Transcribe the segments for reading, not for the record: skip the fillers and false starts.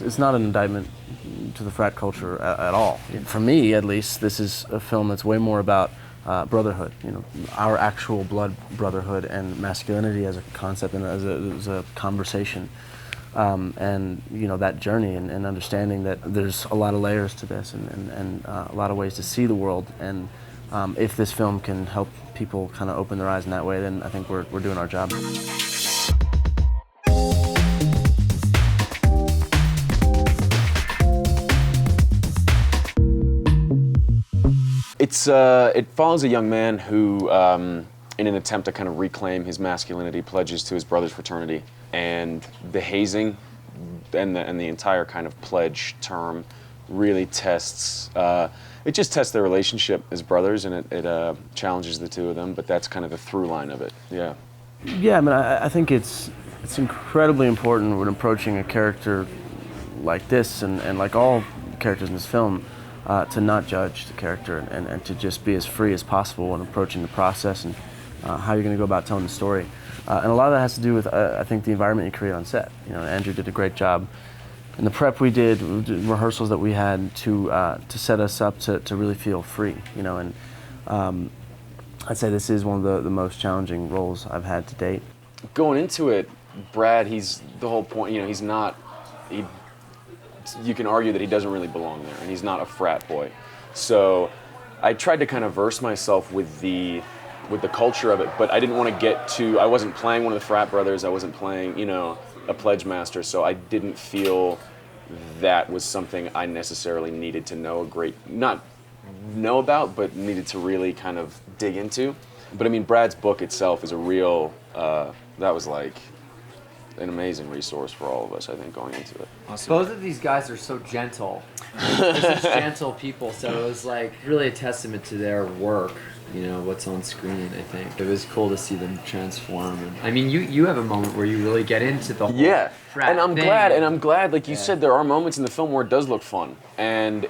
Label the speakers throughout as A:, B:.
A: It's not an indictment to the frat culture at all. For me, at least, this is a film that's way more about brotherhood. You know, our actual blood brotherhood and masculinity as a concept and as a conversation, and you know that journey and understanding that there's a lot of layers to this and a lot of ways to see the world. And if this film can help people kind of open their eyes in that way, then I think we're doing our job.
B: It follows a young man who, in an attempt to kind of reclaim his masculinity, pledges to his brother's fraternity. And the hazing and the entire kind of pledge term really tests, it just tests their relationship as brothers, and it challenges the two of them, but that's kind of the through line of it, yeah.
A: Yeah, I mean, I think it's incredibly important when approaching a character like this and like all characters in this film, to not judge the character and to just be as free as possible when approaching the process and how you're going to go about telling the story. And a lot of that has to do with, I think, the environment you create on set. You know, Andrew did a great job. In the prep we did rehearsals that we had to set us up to really feel free. You know, and I'd say this is one of the most challenging roles I've had to date.
B: Going into it, Brad, he's the whole point. You know, he's not. You can argue that he doesn't really belong there, and he's not a frat boy. So I tried to kind of verse myself with the culture of it, but I didn't want to get too. I wasn't playing one of the frat brothers. I wasn't playing, you know, a pledge master. So I didn't feel that was something I necessarily needed to not know about, but needed to really kind of dig into. But I mean, Brad's book itself is a real. That was like an amazing resource for all of us, I think, going into it.
C: Awesome. Both of these guys are so gentle. They're such gentle people, so it was like really a testament to their work, you know, what's on screen, I think. It was cool to see them transform. And, I mean, you have a moment where you really get into the whole frat
B: and I'm
C: thing.
B: glad, like you said, there are moments in the film where it does look fun. And,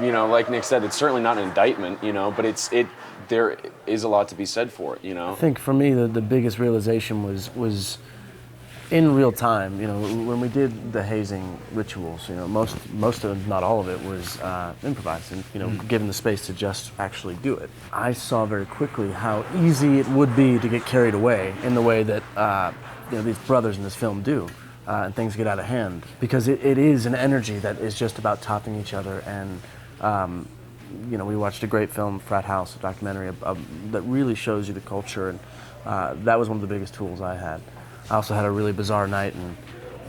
B: you know, like Nick said, it's certainly not an indictment, you know, but there is a lot to be said for it, you know.
A: I think for me, the biggest realization was in real time, you know, when we did the hazing rituals, you know, most of, not all of it was improvised and, you know, given the space to just actually do it. I saw very quickly how easy it would be to get carried away in the way that, you know, these brothers in this film do, and things get out of hand. Because it is an energy that is just about topping each other. And, you know, we watched a great film, Frat, a documentary that really shows you the culture, and that was one of the biggest tools I had. I also had a really bizarre night in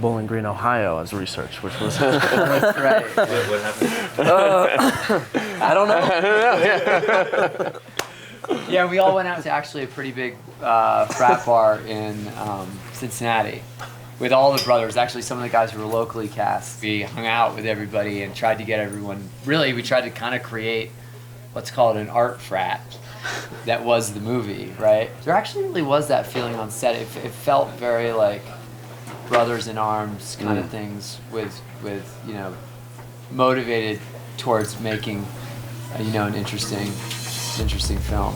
A: Bowling Green, Ohio as research, which was
C: That's great.
D: What happened?
A: I don't know.
C: Yeah, we all went out to actually a pretty big frat bar in Cincinnati with all the brothers, actually some of the guys who were locally cast. We hung out with everybody and tried to get everyone, really we tried to kind of create what's called an art frat. That was the movie, right? There actually really was that feeling on set. It felt very like brothers in arms kind of things with you know, motivated towards making you know, an interesting film.